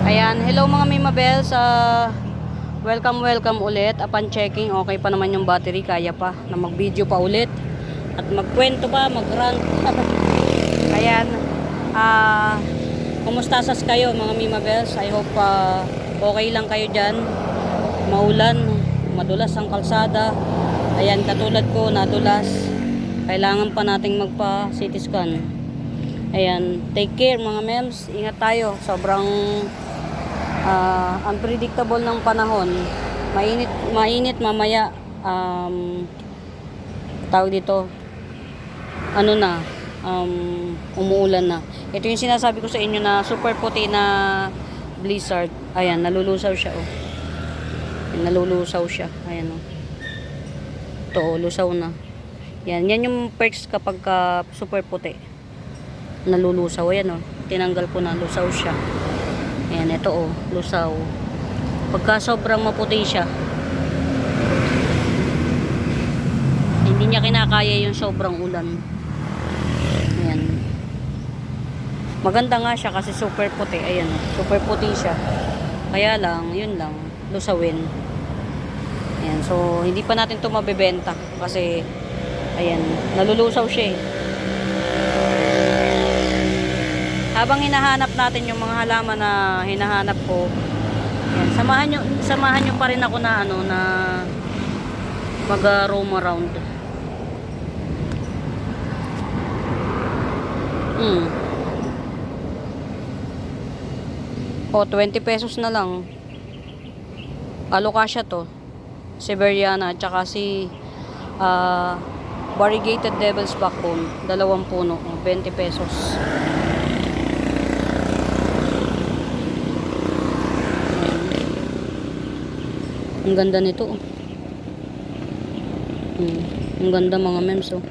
Ayan, hello mga Mimabel sa welcome ulit. Upon checking, okay pa naman yung battery, kaya pa na mag-video pa ulit at magkwento pa, mag-rant. Ayan, kumusta sas kayo mga Mimabels? I hope okay lang kayo dyan. Maulan, madulas ang kalsada. Ayan, katulad ko, nadulas. Kailangan pa nating magpa-CT scan. Ayan, take care mga mems. Ingat tayo. Sobrang unpredictable ng panahon. Mainit mamaya. Tawag dito. Ano na? Umuulan na. Ito yung sinasabi ko sa inyo na super puti na blizzard. Ayan, nalulusaw siya oh. Nalulusaw siya. Ayan oh. Ito oh, lusaw na. Yan yung perks kapag super puti. Nalulusaw. Ayan oh. Tinanggal ko na, lusaw siya. Ayan, ito oh, lusaw. Pagka sobrang maputi siya, hindi niya kinakaya yung sobrang ulan. Ayan. Maganda nga siya kasi super puti. Ayan oh, super puti siya. Kaya lang, yun lang, lusawin. Ayan, so hindi pa natin ito mabebenta kasi ayan, nalulusaw siya eh. Habang hinahanap natin yung mga halaman na hinahanap ko, ayan, samahan nyo pa rin ako na ano na mag-roam around. O 20 pesos na lang. Alocasia to. Siberiana at saka si variegated devil's backbone, 2 puno, 20 pesos. Ang ganda nito. Ang ganda mga mems oh.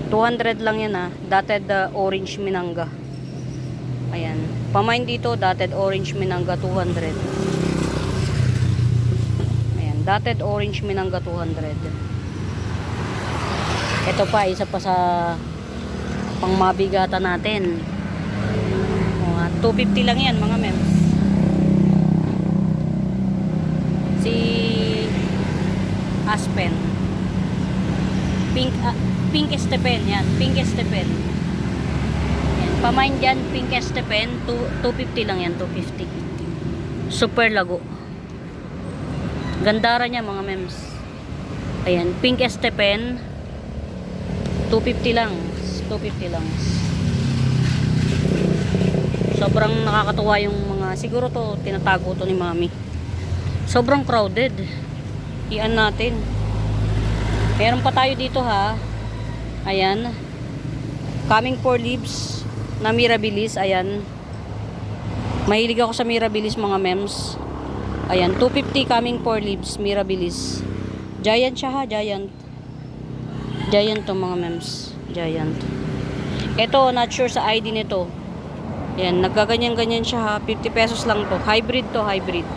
200 lang yan ah. Dotted orange minanga. Ayan. Pamain dito, dotted orange minanga 200. Ayan, dotted orange minanga 200. Ito pa, isa pa sa pangmabigatan natin. 250 lang yan mga mems. Si Aspen. Pink Estepen yan. Pink Estepen. Yan. Pamain dyan, Pink Estepen. 250 lang yan. 250. Super lago. Gandara niya mga mems. Ayan. Pink Estepen. 250 lang. 250 lang. Sobrang nakakatuwa yung mga, siguro to tinatago to ni mami. Sobrang crowded. Iyan natin. Meron pa tayo dito ha. Ayan. Coming for leaves na mirabilis. Ayan. Mahilig ako sa mirabilis mga mems. Ayan. 250 coming for leaves mirabilis. Giant siya ha. Giant. Giant to mga mems. Giant. Ito, not sure sa ID nito. Ayan. Nagkaganyan-ganyan siya ha. 50 pesos lang to. Hybrid to. Hybrid.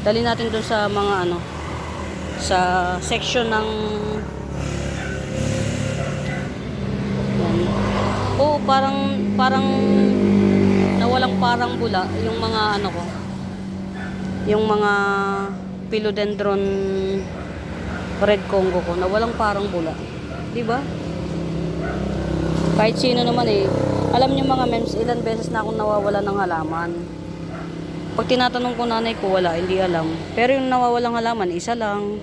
Dali natin doon sa mga ano, sa section ng yan. Oh, parang nawalang parang bula yung mga ano ko. Yung mga philodendron red Congo ko, nawalang parang bula. 'Di ba? Kahit sino naman eh. Alam niyo mga mems, ilan beses na akong nawawala ng halaman. Pag tinatanong ko nanay ko, wala, hindi alam. Pero yung nawawalang halaman, isa lang.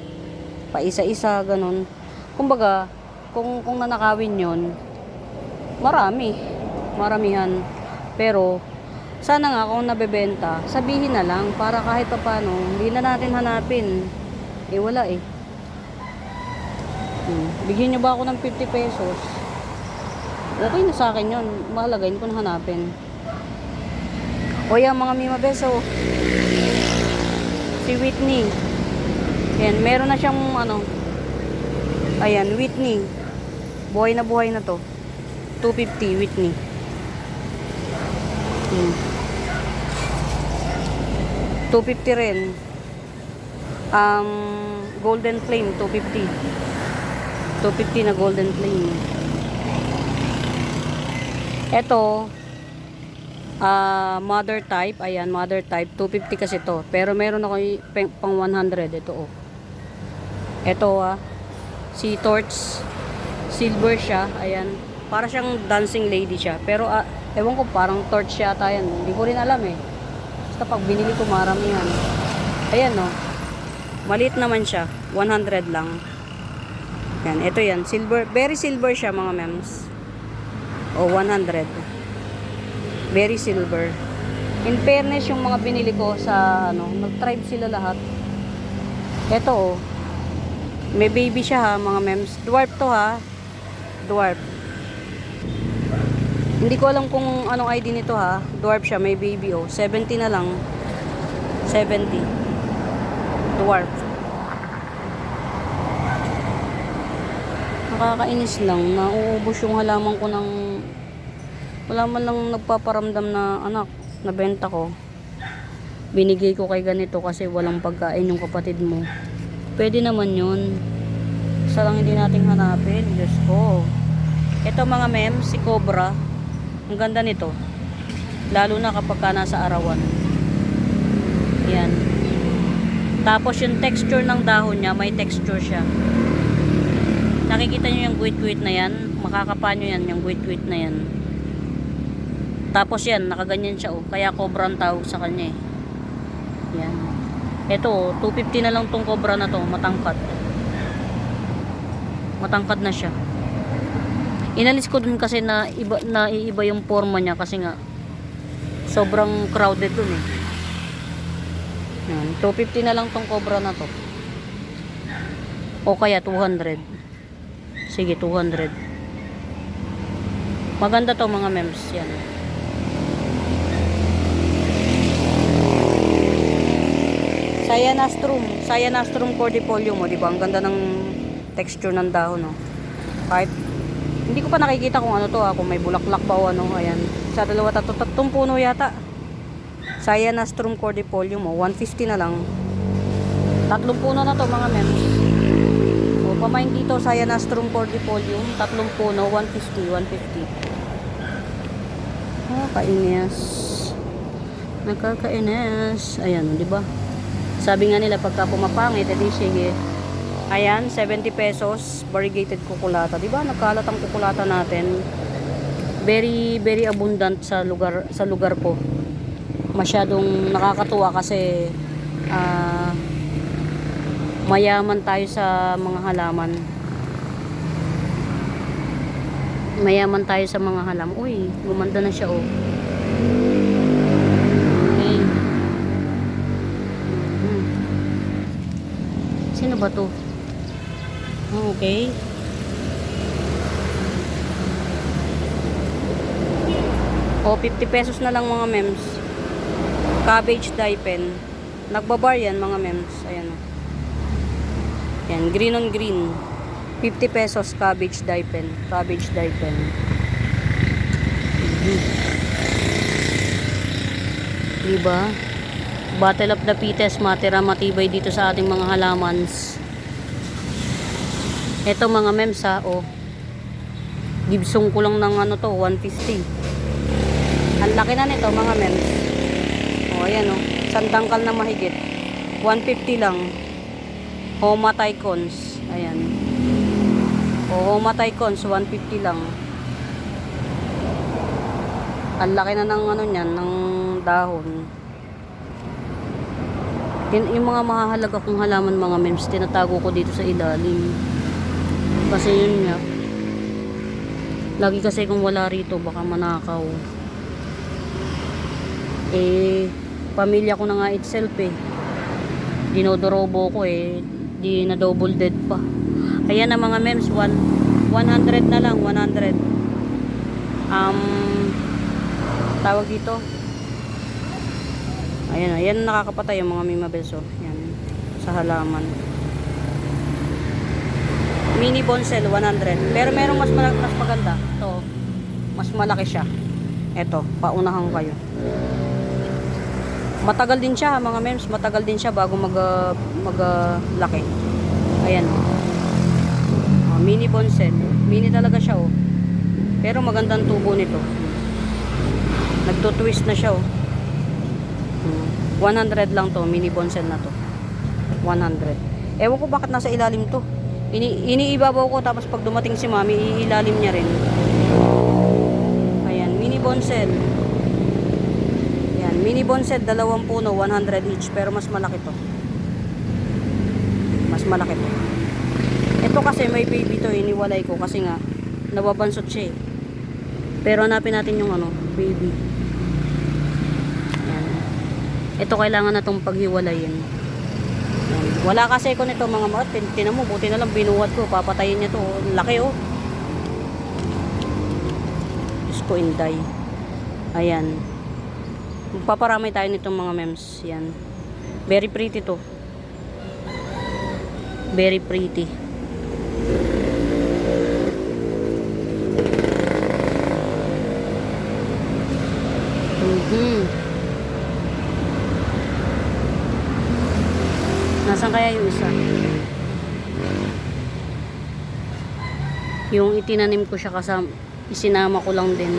Pa-isa-isa, ganun. Kumbaga, kung nanakawin yon, maramihan. Pero, sana nga kung nabebenta, sabihin na lang, para kahit pa paano, hindi na natin hanapin. Eh, wala eh. Bigyan nyo ba ako ng 50 pesos? Okay na sa akin yun. Mahalagayin ko na hanapin. O yan mga Mimabes, oh. Si Whitney. Ayan, meron na siyang ano. Ayan, Whitney. Buhay na to. 250 Whitney. Hmm. 250 rin. Golden Flame 250. 250 na Golden Flame. Ito Mother type, ayan, mother type, 250 kasi to. Pero meron ako pang 100, ito oh. Ito si Torch, silver siya, ayan. Para siyang dancing lady siya. Pero ewan ko, parang torch siya ata yan. Hindi ko rin alam eh. Basta pag binili ko maramihan. Ayan oh. Maliit naman siya, 100 lang. Yan, ito yan, silver, very silver siya mga mems. O 100. Very silver. In fairness, yung mga binili ko sa nag-tribe sila lahat. Ito oh. May baby siya ha, mga mems. Dwarf to ha. Dwarf. Hindi ko alam kung anong ID nito ha. Dwarf siya, may baby oh. 70 na lang. 70. Dwarf. Nakakainis lang. Nauubos yung halaman ko ng... Wala man lang nagpaparamdam na anak, nabenta ko. Binigay ko kay ganito kasi walang pagkain yung kapatid mo. Pwede naman yun. Isa lang hindi nating hanapin. Diyos ko. Ito mga mems, si Cobra. Ang ganda nito. Lalo na kapag ka nasa arawan. Yan. Tapos yung texture ng dahon niya, may texture siya. Nakikita nyo yung guwit-guwit na yan. Makakapa nyo yan, yung guwit-guwit na yan. Tapos yan, nakaganyan siya oh. Kaya Cobra ang tawag sa kanya eh. Yan. Ito, 250 na lang tong Cobra na to, matangkad. Matangkad na siya. Inalis ko dun kasi na iiba yung forma niya kasi nga sobrang crowded dun eh. Yan, 250 na lang tong Cobra na to. O kaya 200. Sige, 200. Maganda to mga mems, yan. Cyanastrum cordipolium mo, di ba? Ang ganda ng texture ng dahon, no. Kahit hindi ko pa nakikita kung ano to, kung may bulaklak ba o ano, ayan. Sa dalawa, tatlong puno yata. Cyanastrum cordipolium mo, 150 na lang. 3 puno na to mga mems. O pamain dito, Cyanastrum cordipolium, 3 puno, 150. Kainis. Nakakainis. Ayan, di ba? Sabi nga nila pagka pumapangit, edi sige. Ayan, 70 pesos, variegated kukulata. Diba? Nagkalat ang kukulata natin. Very, very abundant sa lugar ko. Masyadong nakakatuwa kasi mayaman tayo sa mga halaman. Mayaman tayo sa mga halaman. Uy, gumanda na siya oh. Sino ba to? Okay. O, 50 pesos na lang mga mems. Cabbage dye pen. Nagbabar yan mga mems. Ayan o. Yan, green on green. 50 pesos cabbage dye pen. Cabbage dye pen. Diba? Battle of the Fittest, matira matibay dito sa ating mga halamans. Ito mga mems ha, oh. Gibsong ko lang ng ano to, 150. Ang laki na nito mga mems. Oh, ayan oh. Sandangkal na mahigit. 150 lang. Homa Tycons. Ayan. Oh, Homa Tycons, 150 lang. Ang laki na ng ano niyan, ng dahon. Yung mga mahahalaga kong halaman mga mems, tinatago ko dito sa ilalim. Kasi yun nga. Lagi kasi kung wala rito, baka manakaw. Pamilya ko na nga itself eh. Dinodorobo ko eh. Di na double dead pa. Ayan na mga mems, 100 na lang, 100. Tawag dito. Ayan nakakapatay yung mga mimabeso. Yan, sa halaman. Mini bonsel, 100. Pero merong mas maganda. Ito, mas malaki siya. Ito, paunahan kayo. Matagal din siya, mga mems. Matagal din siya bago maglaki. Ayan. Mini bonsel. Mini talaga siya, oh. Pero magandang tubo nito. Nagto-twist na siya, oh. 100 lang to, mini bonsel na to. 100. Ewan ko bakit nasa ilalim to. Iniibabaw ko, tapos pag dumating si mami, iilalim niya rin. Ayan, mini bonsel. Ayan, mini bonsel, 2 puno, 100 each. Pero mas malaki to. Mas malaki to. Ito kasi may baby to, iniwalay ko kasi nga nababansot siya, eh. Pero hanapin natin yung ano, baby. Ayan. Ito kailangan na tong paghiwalayin. Ayan. Wala kasi ko nito mga maot. Tinan mo, buti na lang binuhat ko. Papatayin niya to. Laki, oh. Diyos ko, inday. Ayan. Magpaparamay tayo nitong mga mems. Yan. Very pretty to. Very pretty. Nasaan kaya yung isa? Yung itinanim ko siya kasama, isinama ko lang din.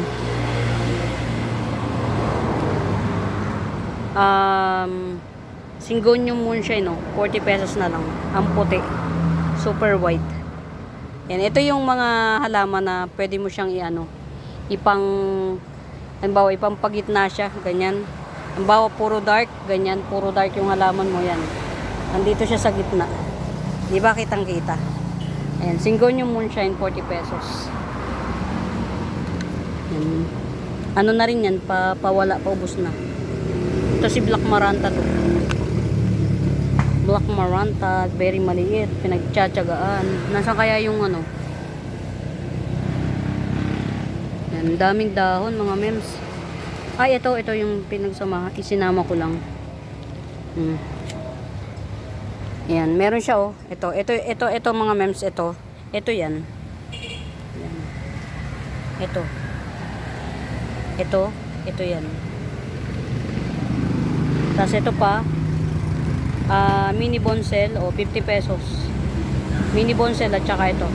Syngonium moon siya, no? 40 pesos na lang. Ang puti. Super white. Yan. Ito yung mga halaman na pwede mo siyang halimbawa, ipang pagitna siya. Ganyan. Halimbawa, puro dark. Ganyan. Puro dark yung halaman mo. Yan. Nandito siya sa gitna. Di ba kitang kita? Ayan. Syngonium moonshine, 40 pesos. Yan. Ano na rin yan? Pawala, paubos na. Ito si Black Maranta to. Black Maranta, very maliit, pinagtsatsagaan. Nasaan kaya yung ano? Yan, daming dahon mga mems. Ay, ito yung pinagsama, isinama ko lang. Yan, meron siya, oh. Ito mga mems, ito yan. Yan. Ito yan. Tapos ito pa, mini bonsel, o 50 pesos. Mini bonsel at saka ito.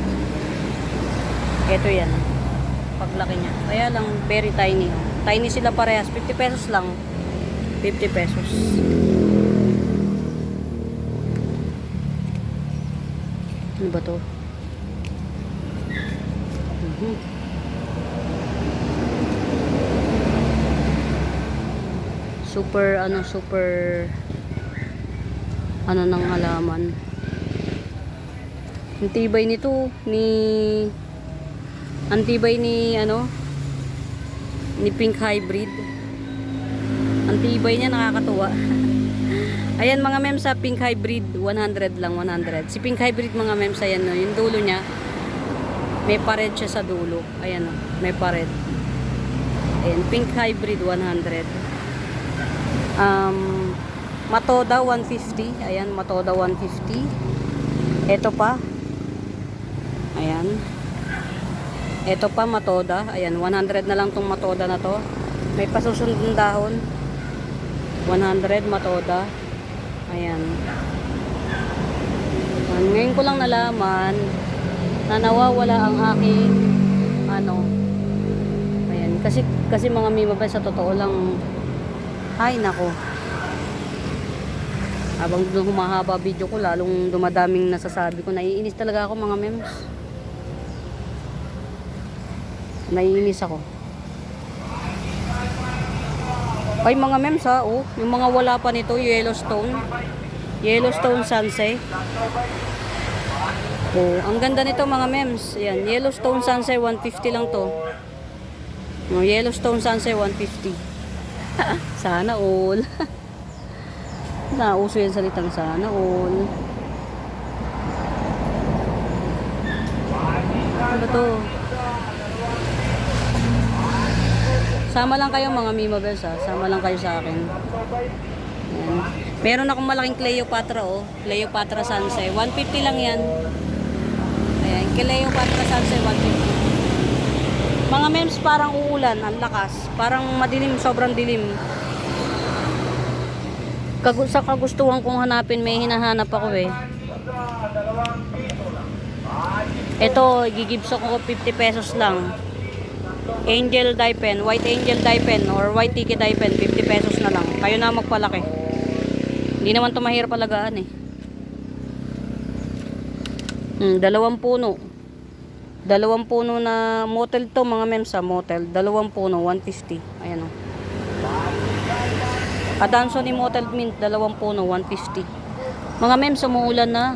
Ito yan. Paglaki niya. Kaya lang, very tiny. Oh. Tiny sila parehas. 50 pesos lang. 50 pesos. Ano ba to? Super ng halaman. Antibay nito ni Pink Hybrid. Antibay niya, nakakatuwa. Ayan mga mems, sa Pink Hybrid 100 lang, 100. Si Pink Hybrid mga mems, ayan, no, yung dulo niya may pared siya sa dulo. Ayan, no, may pared. Ayan, Pink Hybrid 100. Matoda 150. Ayan, Matoda 150. Ito pa. Ayan. Ito pa, Matoda. Ayan, 100 na lang tong Matoda na to. May pasusunod ng dahon. 100 Matoda. Ayan. Ngayon ko lang nalaman na nawawala ang aking ayan. Kasi mga mibabay, sa totoo lang, ay nako. Habang humahaba video ko, lalong dumadaming nasasabi ko. Naiinis talaga ako mga mems. Naiinis ako. Ay mga mems ha, oh, yung mga wala pa nito, Yellowstone Sansei. Oh, ang ganda nito mga mems. Ayan, Yellowstone Sansei 150 lang to. Oh, Yellowstone Sansei 150. Sana all. Nauso yung salitang sana all. Ano ba to? Sama lang kayo mga Mimabels, ha. Sama lang kayo sa akin. Ayan. Meron akong malaking Cleopatra, oh. Cleopatra Sansei. 150 lang yan. Ayan. Cleopatra Sansei 150. Mga mems, parang uulan. Ang lakas. Parang madilim. Sobrang dilim. Sa kagustuhan kong hanapin, may hinahanap ako, eh. Ito, gigibso ko 50 pesos lang. Angel dye pen, white angel dye pen or white tiki dye pen, 50 pesos na lang. Kayo na magpalaki. Hindi naman ito mahirap alagaan eh. Dalawang puno. Dalawang puno na motel to mga mems sa motel. Dalawang puno, 150. Ayan o. Adanso ni motel mint, dalawang puno, 150. Mga mems, umuulan na.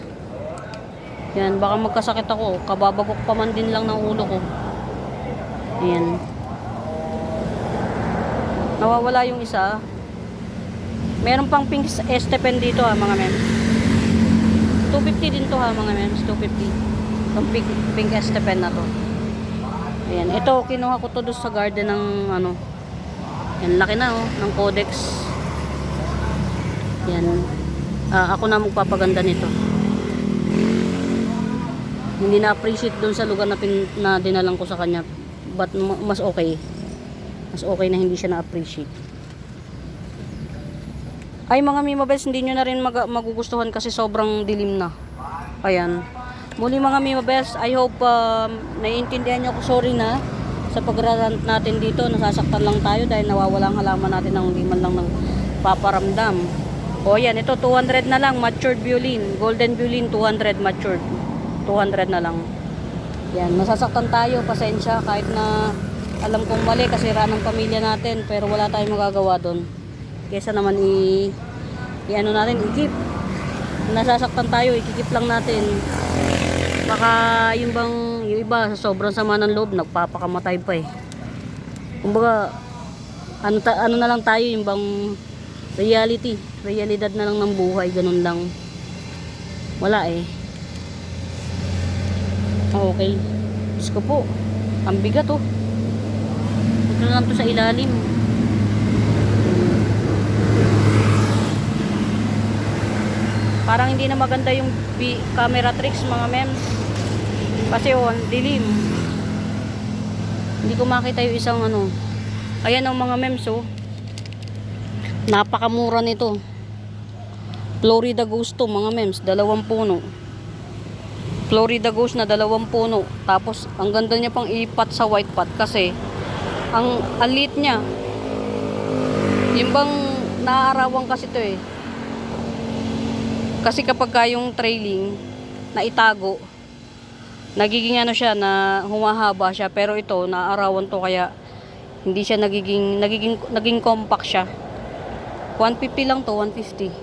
Yan, baka magkasakit ako. Kababagok pa man din lang ng ulo ko. Ayan. Nawawala yung isa. Meron pang pink estepen dito ha mga mems. 250 din to ha mga mems. 250. Itong pink estepen na to. Ayan. Ito kinuha ko to doon sa garden ng ano. Yan. Laki na oh. Ng Codex. Yan. Ako na magpapaganda nito. Hindi na-appreciate doon sa lugar na dinalang ko sa kanya. But mas okay. Mas okay na hindi siya na-appreciate. Ay mga Mimabels, hindi nyo na rin magugustuhan kasi sobrang dilim na. Ayan. Muli mga Mimabels, I hope naiintindihan nyo ako. Sorry na sa pag-rant natin dito. Nasasaktan lang tayo dahil nawawala ang halaman natin ng hindi man lang ng paparamdam. O yan, ito 200 na lang. Matured violin. Golden violin 200 matured. 200 na lang. Yan, masasaktan tayo, pasensya kahit na alam kong mali kasi ng pamilya natin pero wala tayong magagawa doon. Kesa naman i-ano natin, i-keep. Nasasaktan tayo, i-keep lang natin. Baka yung iba sa sobrang sama ng loob nagpapakamatay pa eh. Kumbaga ano na lang tayo yung bang realidad na lang ng buhay, ganun lang. Wala eh. Okay. Diyos ko po. Ang bigat oh. Ito lang to sa ilalim. Parang hindi na maganda yung camera tricks mga mems. Kasi oh, dilim. Hindi ko makita yung isang ano. Ayan ang mga mems oh. Napakamura nito. Florida Ghost to mga mems. 2 puno. Florida Ghost na 2 puno. Tapos, ang ganda niya pang ipat sa white pot kasi ang alit niya. Yung bang naaarawan kasi to eh. Kasi kapag yung trailing na itago, nagiging ano siya na humahaba siya. Pero ito, naaarawan to kaya hindi siya naging compact siya. 150 lang to, 150.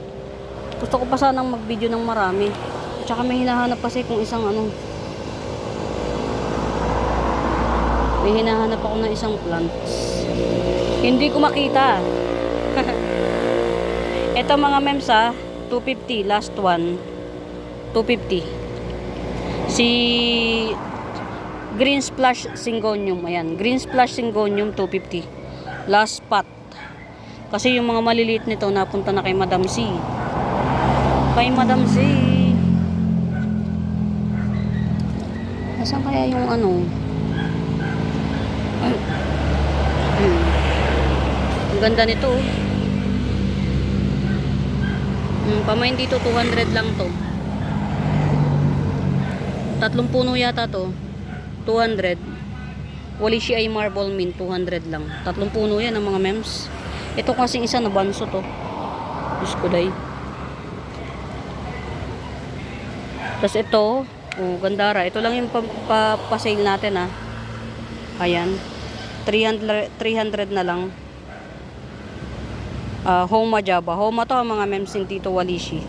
Gusto ko pa sanang mag-video ng marami. Tsaka may hinahanap kasi kung isang ano. May hinahanap ako ng isang plants. Hindi ko makita. Ito mga mems 250 last one. 250. Si Green Splash Syngonium, ayan. Green Splash Syngonium 250. Last spot. Kasi yung mga maliliit nito napunta na kay Madam C. Kay Madam C. Saan kaya yung ano? Ang ganda nito. Pamain dito 200 lang to. 3 puno yata to. 200. Walishi ay marble mint 200 lang. 3 puno yan ang mga mems. Ito kasing isa na banso to. Diyos ko day. Tapos ito oh, gandara. Ito lang yung pa-sale natin Ayan. 300 na lang. Homa Java. Homa to mga mems ni Tito Walishi.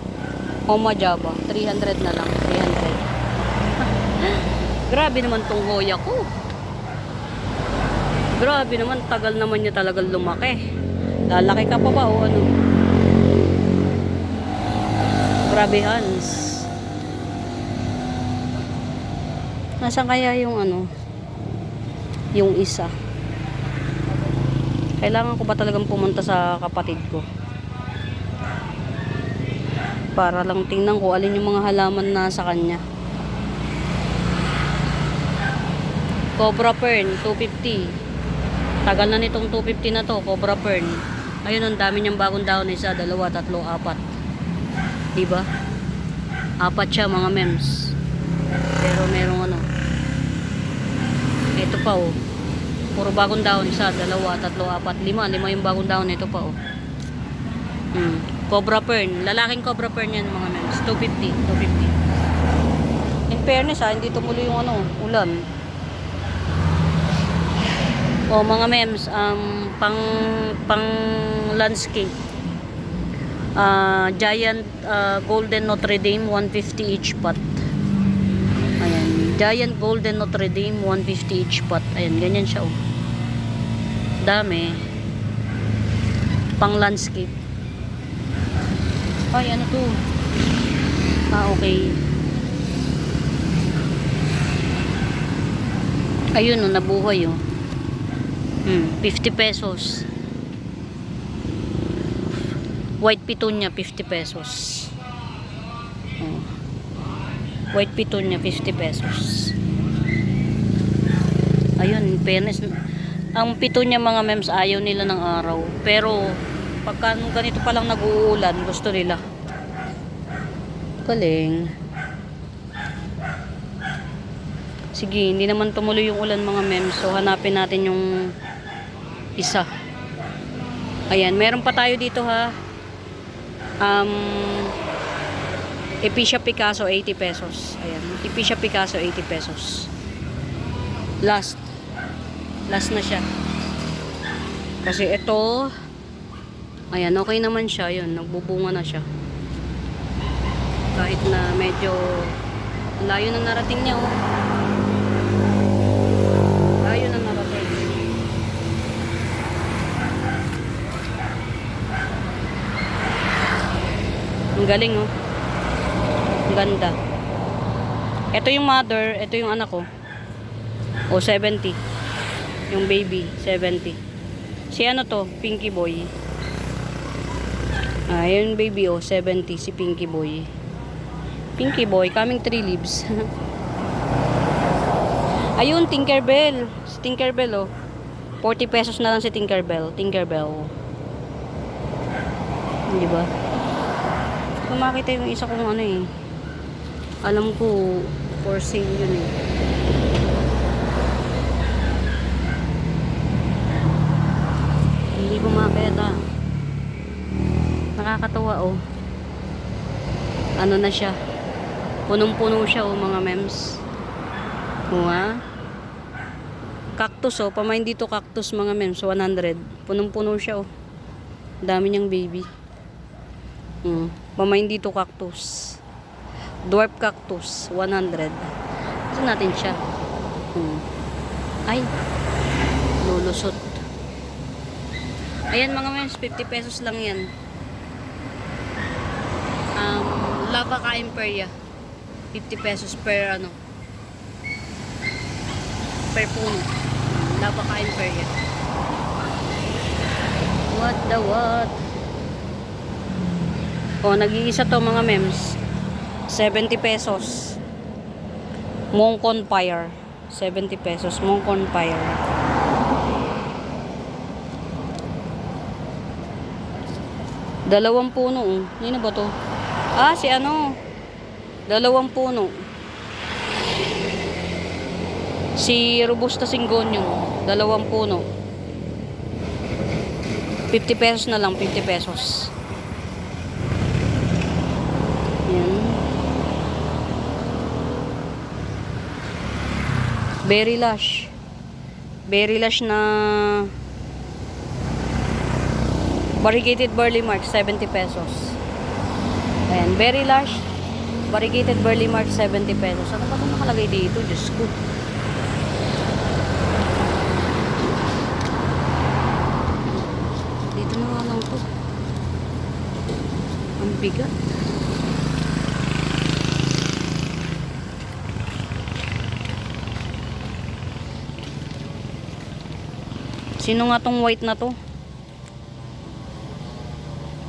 Homa Java. 300 na lang. 300. Grabe naman tong hoya ko. Grabe naman. Tagal naman niya talagang lumaki. Lalaki ka pa ba o ano? Grabe Hans. Nasaan kaya yung ano? Yung isa. Kailangan ko ba talagang pumunta sa kapatid ko? Para lang tingnan ko alin yung mga halaman na sa kanya. Cobra Fern, 250. Tagal na nitong 250 na to, Cobra Fern. Ayun, ang dami niyang bagong dahon. 1, 2, 3, 4. Diba? 4 siya mga mems. Pero merong ano. Ito pa oh. Puro bagong dahon. Isa, dalawa, tatlo, apat, lima. Lima yung bagong dahon. Ito pa, oh. Cobra Fern. Lalaking Cobra Fern yan, mga mems. 250. 250. In fairness, hindi tumuloy yung ano, ulan. O, mga mems, pang landscape. Giant Golden Notre Dame, 150 each pot. Ayan. Giant Golden Notre Dame, 150 each pot. Ayan, ganyan siya, oh. Dami. Pang landscape. Ay, ano to? Okay. Ayun, oh, nabuhay, oh. 50 pesos. White Petunia, 50 pesos. Oh. White Petunia, 50 pesos. Ayun, fairness. Ang Petunia, mga mems, ayaw nila ng araw. Pero, pagka ganito palang nag-uulan, gusto nila. Galing. Sige, hindi naman tumuloy yung ulan, mga mems. So, hanapin natin yung isa. Ayan, meron pa tayo dito, ha. Epicia Picasso, 80 pesos. Ayan, Epicia Picasso, 80 pesos. Last na siya. Kasi ito, ayan, okay naman siya. Yun, nagbubunga na siya. Kahit na medyo layo na narating niya, oh. Layo na narating. Ang galing, oh. Ang ganda. Ito yung mother, ito yung anak ko. O, 70. Yung baby, 70. Si ano to? Pinky Boy. Yung baby, oh, 70. Si Pinky Boy. Pinky Boy, coming 3 leaves. Ayun, Tinkerbell. Si Tinkerbell, oh. 40 pesos na lang si Tinkerbell. Tinkerbell. Di ba? Kung makita yung isa kong ano, eh. Alam ko, for sale yun, eh. Hindi ko makita. Nakakatawa, oh. Ano na siya? Punong-puno siya, oh, mga mems. Huwa. Cactus, oh. Pamain dito cactus, mga mems. 100. Punong-puno siya, oh. Dami niyang baby. Pamain dito cactus. Dwarf cactus, 100. Gusto natin siya. Ay. Lulusot. Ayan, mga mems, 50 pesos lang yan. Lava ka Imperia. 50 pesos per ano. Per puno. Lava ka Imperia. What the what? O, nag-iisa to, mga mems. 70 pesos. Moncon Fire. 70 pesos. Moncon Fire. Dalawang puno, oh. Yun na ba to? Si ano? Dalawang puno. Si Robusta Syngonium. Dalawang puno. 50 pesos na lang. 50 pesos. Yan. Berry Lush. Berry Lush na variegated barley malt, 70 pesos. Ayan, Berry Lush variegated barley malt, 70 pesos. Ano ba ito nakalagay dito? Diyos ko. Dito na nga lang ito. Ang bigat. Sino nga tong white na to?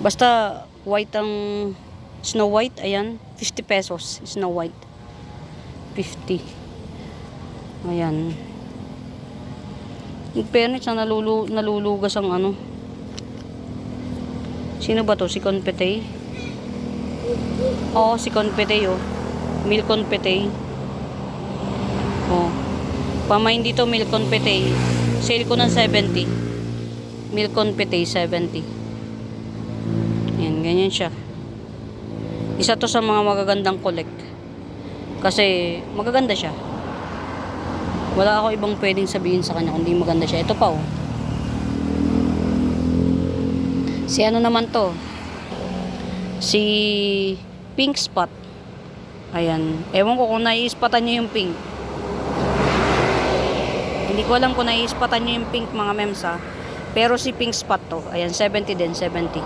Basta white ang Snow White, ayan, 50 pesos. Snow White 50. Ayan. In fairness, nalulugas ang ano. Sino ba to? Si Confete? Oo, si Confete, oh. Milk Confete. Oh. Pamain dito, Milk Confete. Sale ko ng 70. Milk Confite 70. Yan, ganyan siya. Isa to sa mga magagandang collect. Kasi magaganda siya. Wala ako ibang pwedeng sabihin sa kanya kundi maganda siya. Ito pa oh. Si ano naman to? Si Pink Spot. Ayan. Ewan ko kung nai-spotan nyo yung pink. Hindi ko alam kung nai-spotan nyo yung pink mga mems ha. Pero si Pink Spot to. Ayan, 70 din, 70.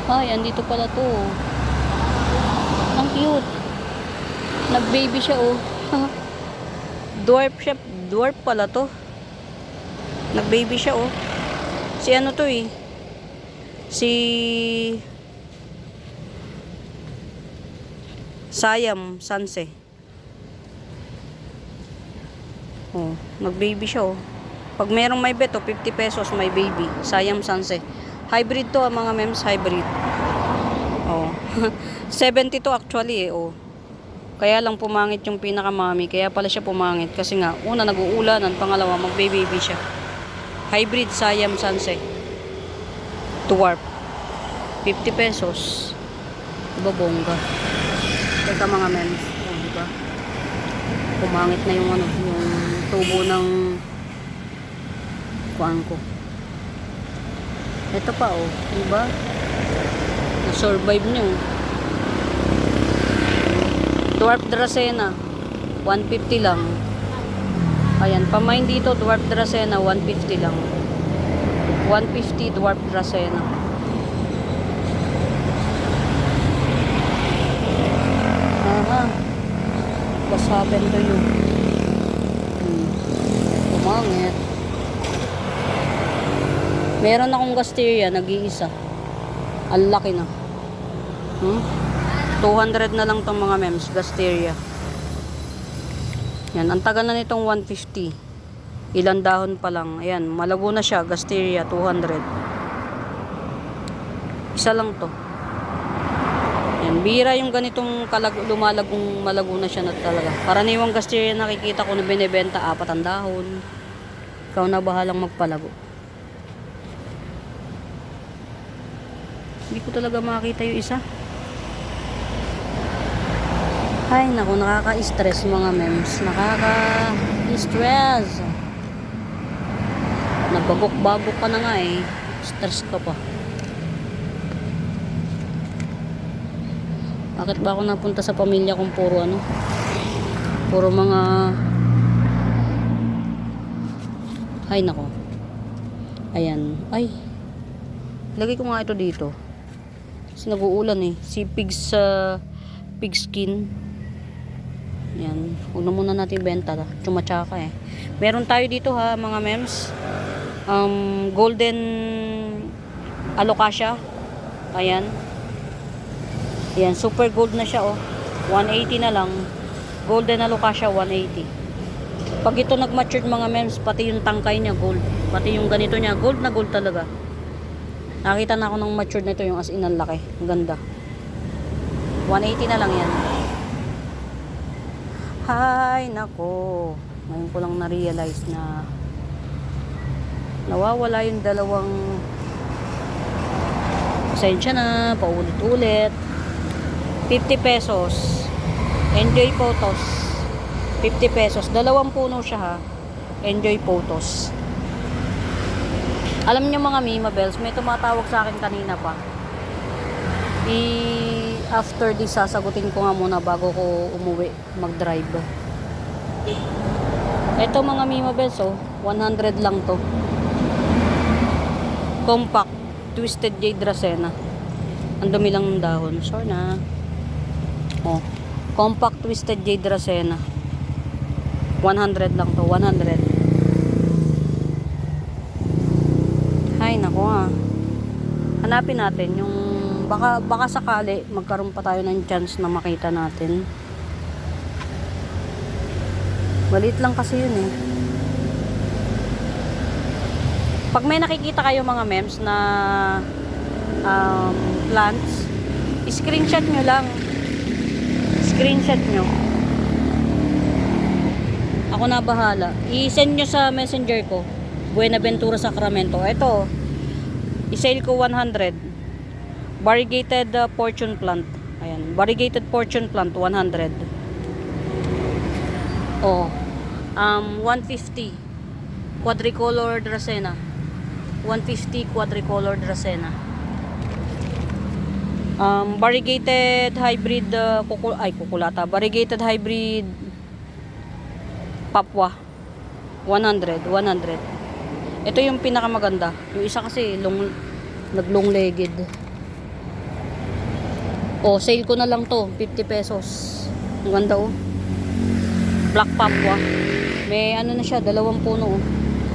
Ay, andito pala to. Ang cute. Nag-baby siya oh. Dwarf siya. Dwarf pala to. Nag-baby siya oh. Si ano to eh. Si Siam Sanse. Oh, nag-baby siya oh. Pag merong may bet oh, 50 pesos may baby. Siam Sanse. Hybrid to mga mems, hybrid. Oh. 70 to actually eh oh. Kaya lang pumangit yung pinakamami. Kaya pala siya pumangit. Kasi nga, una nag-uulanan, pangalawa mag-baby siya. Hybrid Siam Sanse. Dwarf. 50 pesos. Diba bongga? Teka mga mems. Oh, diba? Pumangit na yung ano, yung tubo ng kuan ko. Ito pa oh. Diba? Na-survive niyo. Dwarf Dracena 150 lang. Ayan, pamain dito Dwarf Dracena 150 lang. 150 Dwarf Dracena. Aha. What's happened to you? Pumangit. Meron akong Gasteria, nag-iisa. Ang laki na. 200 na lang tong mga mems, Gasteria. Yan, ang tagal na nitong 150. Ilang dahon pa lang. Ayan, malago na siya, Gasteria, 200. Isa lang to. Yan, bira yung ganitong lumalagong malago na siya na talaga. Karaniwang Gasteria nakikita ko na binibenta, 4 ang dahon. Ikaw na bahalang magpalago. Hindi ko talaga makita yung isa. Ay, naku, nakaka-stress mga mems. Nakaka-stress. Nagbabok-babok ka na nga eh. Stress ka pa. Bakit ba ako napunta sa pamilya kung puro ano? Puro mga... Ay, naku. Ayan. Ay. Lagay ko nga ito dito. Kasi nag-uulan eh. Si pigskin. Yan. Huwag na muna natin benta. Chumatsaka eh. Meron tayo dito ha, mga mems. Golden Alocasia. Ayan. Ayan. Super gold na siya oh. 180 na lang. Golden Alocasia 180. Pag ito nag-matured mga mems, pati yung tangkay niya gold. Pati yung ganito niya, gold na gold talaga. Nakita na ako ng matured na ito, yung as in ang laki. Ang ganda. 180 na lang yan. Hay, nako. Ngayon ko lang na-realize na nawawala yung dalawang pasensya na, paulit-ulit. 50 pesos. Enjoy photos. 50 pesos. Dalawang puno siya ha. Enjoy photos. Alam niyo mga Mima Bells, may tumatawag sa akin kanina pa. After this, sasagutin ko nga muna bago ko umuwi mag-drive. Ito mga Mima Bells, oh, 100 lang to. Compact, Twisted Jade Dracena. Ang dumi lang ng dahon. Sure na. Oh, Compact Twisted Jade Dracena. 100 lang to, 100. Ay, naku nga. Hanapin natin yung baka sakali magkaroon pa tayo ng chance na makita natin. Maliit lang kasi yun eh. Pag may nakikita kayo mga mems na plants, screenshot nyo lang. screenshot nyo. Ako na bahala. I-send nyo sa messenger ko. Buenaventura, Sacramento. Ito, i-sale ko 100. Variegated fortune plant. Ayan, variegated fortune plant 100. Oh. 150 quadricolor dracena. 150 quadricolor dracena. Variegated hybrid kukulata. Variegated hybrid papwa. 100. Ito yung pinakamaganda. Yung isa kasi nag-long legged. Oh, sale ko na lang to, 50 pesos. Ang ganda oh. Black papwa. May ano na siya, 2 puno oh.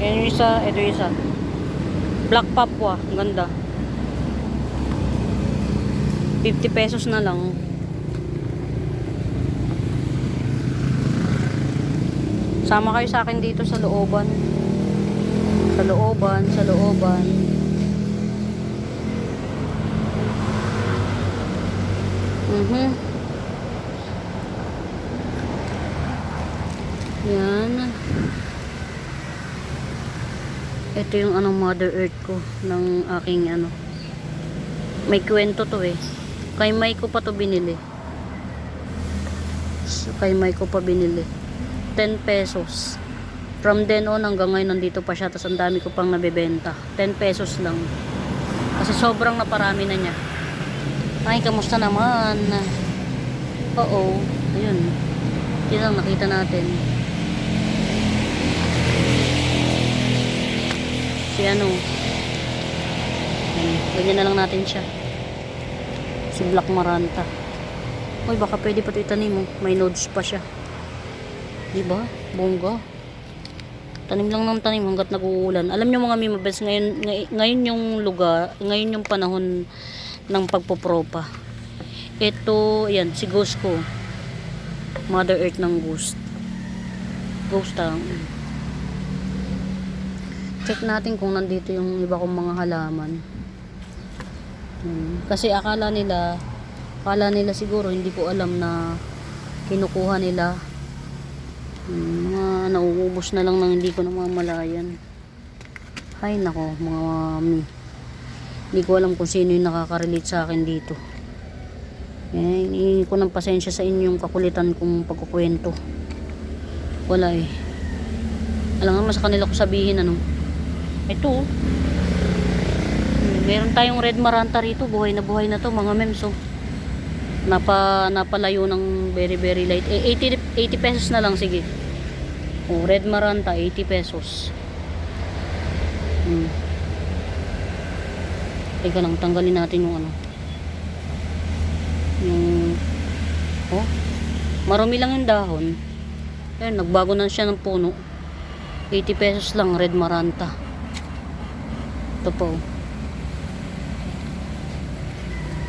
Yan yung isa, ito yung isa. Black papwa, ang ganda. 50 pesos na lang. Sama kayo sa akin dito sa looban. Sa looban. Yan. Ito yung Mother Earth ko ng aking may kwento to eh. Kay May ko pa to binili. Kay May ko pa binili. 10 pesos. From then on hanggang ngayon nandito pa siya. Tapos ang dami ko pang nabebenta. 10 pesos lang. Kasi sobrang naparami na niya. Ay, kamusta naman? Oo. Ayun. Yun lang nakita natin. Si ganyan na lang natin siya. Si Black Maranta. Uy, baka pwede pa ito itanim mo. May nodes pa siya. Diba? Bongga. Tanim lang ng tanim hanggat nag-uulan. Alam nyo mga mimabes, ngayon yung lugar, ngayon yung panahon ng pagpopropa. Ito, yan, si Ghost ko. Mother Earth ng Ghost. Ghost ang check natin kung nandito yung iba kong mga halaman. Kasi akala nila siguro, hindi ko alam na kinukuha nila. Mga nauubos na lang nang hindi ko namamalayan. Ay nako mga mami. Hindi ko alam kung sino yung nakaka-relate sa akin dito. Hindi ko ng pasensya sa inyong kakulitan kung pagkukwento. Wala eh. Alam nga sa kanila ko sabihin ito. Meron tayong red maranta rito. Buhay na to mga memso. Napalayo ng very light. 80 pesos na lang sige. Oh, red maranta 80 pesos. Teka lang, tanggalin natin yung marami lang yung dahon. Ayun, nagbago na siya ng puno. 80 pesos lang, red maranta. Ito po.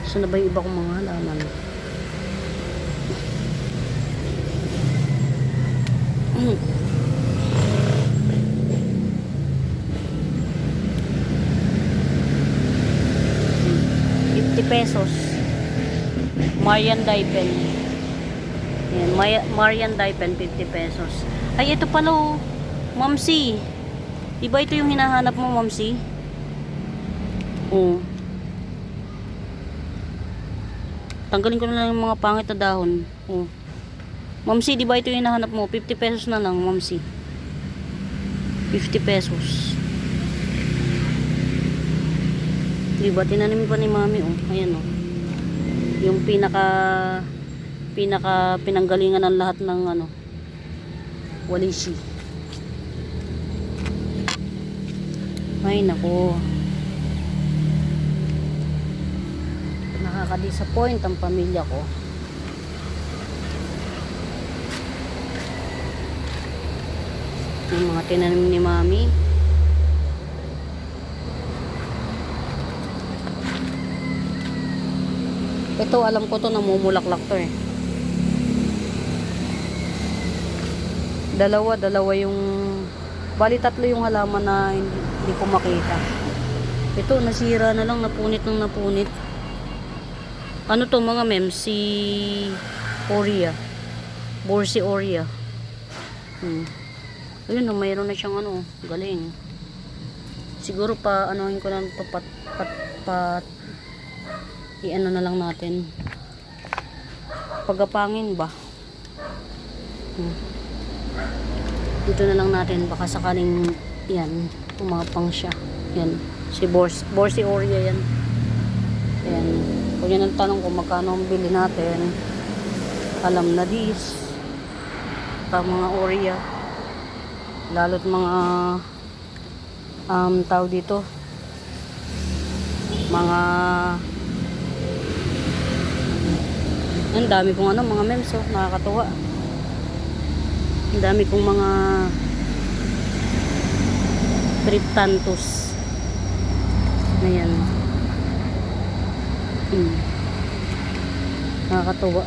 Saan na ba yung iba kong mga halaman? Pesos. Marian Daipen. Yan, Marian Daipen 50 pesos. Ay, ito pala oh. Mamsi. Diba ito yung hinahanap mo, Mamsi? Oh. Tanggalin ko na lang yung mga pangit na dahon. Oh. Mamsi, diba ito yung hinahanap mo? 50 pesos na lang, Mamsi. 50 pesos. Diba, tinanim pa ni Mami oh. Ayan oh. Yung pinaka pinanggalingan ng lahat ng walishi. Ay nako. Nakaka-disappoint ang pamilya ko. Yung mga tinanim ni Mami. Ito, alam ko to, namumulaklak to eh. Dalawa yung bali tatlo yung halaman na hindi ko makita. Ito, nasira na lang, napunit ng napunit. Ano to mga mem? Si Oria. Borsi Oria. Ayun, mayroon na siyang ano, galing. Siguro pa anuhin ko lang to i-ano na lang natin. Pagapangin ba? Dito na lang natin, baka sakaling yan, umapang siya. Yan, si Borsi Oria yan. Ayan. Kung yan ang tanong kung magkano ang bili natin, alam na dis. Pa mga Oria. Lalo't mga tawag dito. Mga ang dami kong ano, mga memes, oh, nakakatuwa. Ang dami kong mga Triptantus. Ayan. Nakakatuwa.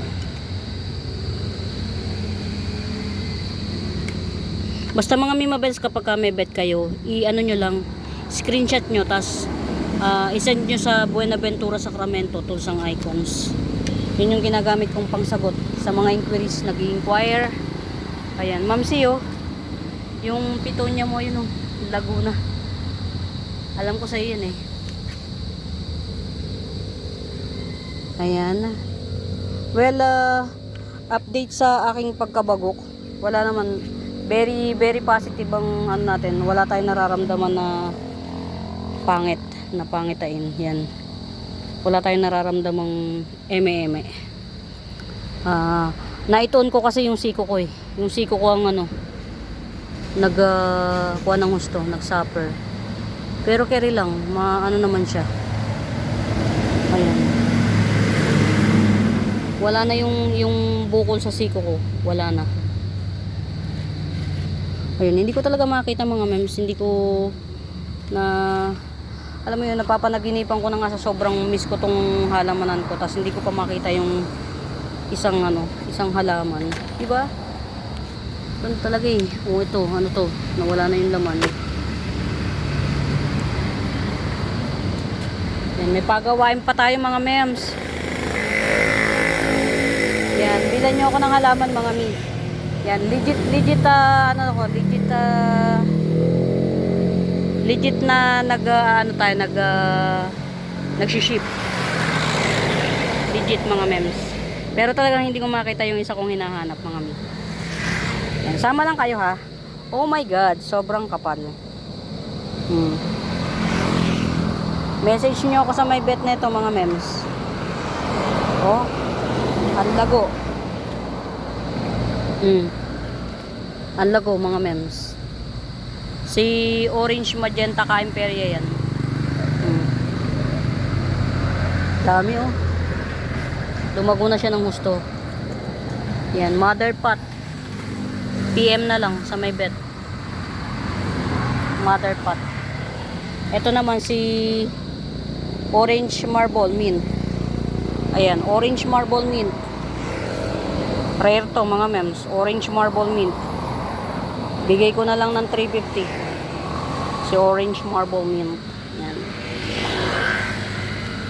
Basta mga Mimabels, kapag may bet kayo, i-ano nyo lang, screenshot nyo, tas isend nyo sa Buenaventura Sacramento, tools ang icons. Yun yung ginagamit kong pangsagot sa mga inquiries, nag-i-inquire. Ayan, Ma'am Sio, yung pitonya mo yun, oh, Laguna. Alam ko sa iyo yun eh. Ayan. Well, update sa aking pagkabagok. Wala naman, very positive ang ano natin. Wala tayong nararamdaman na pangit, na pangitain. Yan. Wala tayong nararamdamang eme-eme. Naituon ko kasi yung siko ko eh. Yung siko ko ang ano, kuha ng husto, nag-supper. Pero carry lang, ano naman siya. Ayan. Wala na yung bukol sa siko ko. Wala na. Ayun, hindi ko talaga makita mga memes. Hindi ko na, alam mo yun, napapanaginipan ko na nga sa sobrang miss ko tong halamanan ko. Tapos hindi ko pa makita yung isang halaman. Diba? Ano talaga eh. O ito, ano to, nawala na yung laman. Yan, may pagawain pa tayo mga memes. Yan, bilan nyo ako ng halaman mga mi. Yan, legit na nag-ship. Legit mga memes. Pero talagang hindi ko makita yung isa kong hinahanap mga mi. Yan, sama lang kayo ha. Oh my god, sobrang kapal. Message nyo ako sa may bet neto mga memes. Oh, ang lago. Ang lago mga memes. Si Orange Magenta ka Imperia yan. Dami oh. Lumago na siya ng husto. Yan, mother pot. PM na lang sa may bet. Mother pot. Ito naman si Orange Marble Mint. Ayan, Orange Marble Mint. Rare to mga mems. Orange Marble Mint. Bigay ko na lang ng 350. Si Orange Marble Mint. Yan.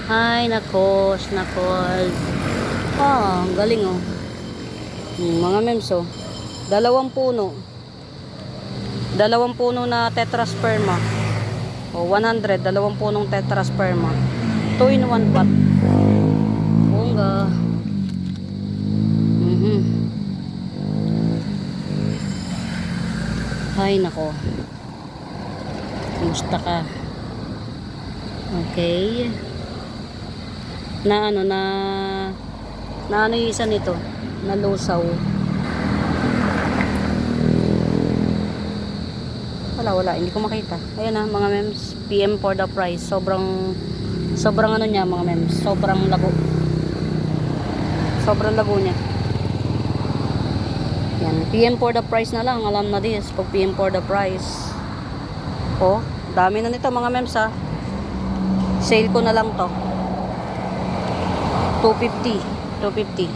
Ay, nakos. Ah, ang galing oh. Mga mems oh. Dalawang puno na tetrasperma. O 100, dalawang punong tetrasperma. 2 in 1 pot. Bongga. Hay nako. Kumusta ka? Okay. Na ano yung isa nito? Na lusaw. Wala, hindi ko makita. Ayan na mga mems, PM for the price. Sobrang ano niya mga mems, sobrang lago. Sobrang lago niya. Yan, PM for the price na lang. Alam na this, pag PM for the price. Oh, dami na nito mga mems ha. Sale ko na lang to. 250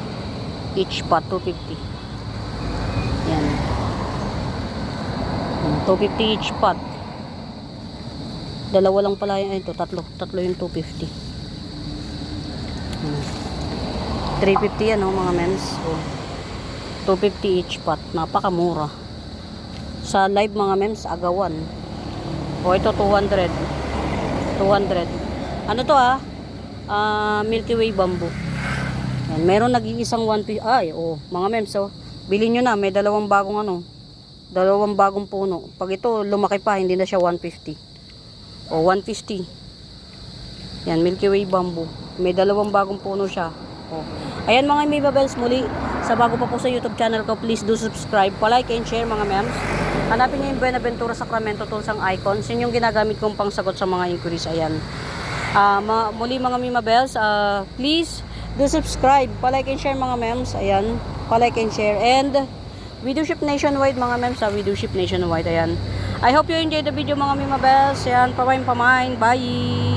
each pot, 250. Yan. 250 each pot. Dalawa lang pala yung ito, tatlo yung 250. 350 yan, oh, mga mems. Oh. 250 each pot. Napakamura. Sa live, mga mems, agawan. O, ito 200. 200. Ano to, Milky Way bamboo. Yan, meron nag-iisang 1 piece. Ay, oh, mga mems, oh. Bilhin nyo na, may dalawang bagong puno. Pag ito lumaki pa, hindi na siya 150. O, 150. Yan, Milky Way bamboo. May dalawang bagong puno siya. O. Ayan mga Miba Bells, muli. Sa bago pa po sa YouTube channel ko, please do subscribe. Pa-like and share mga mems. Hanapin nyo yung Buenaventura Sacramento Tools ang icons. Yun yung ginagamit kong pangsagot sa mga inquiries. Ayan. Muli mga Miba Bells, please do subscribe. Pa-like and share mga mems. Ayan. Pa-like and share. And we do ship nationwide mga mems. We do ship nationwide. Ayan. I hope you enjoyed the video mga Miba Bells. Ayan. Pamain. Bye.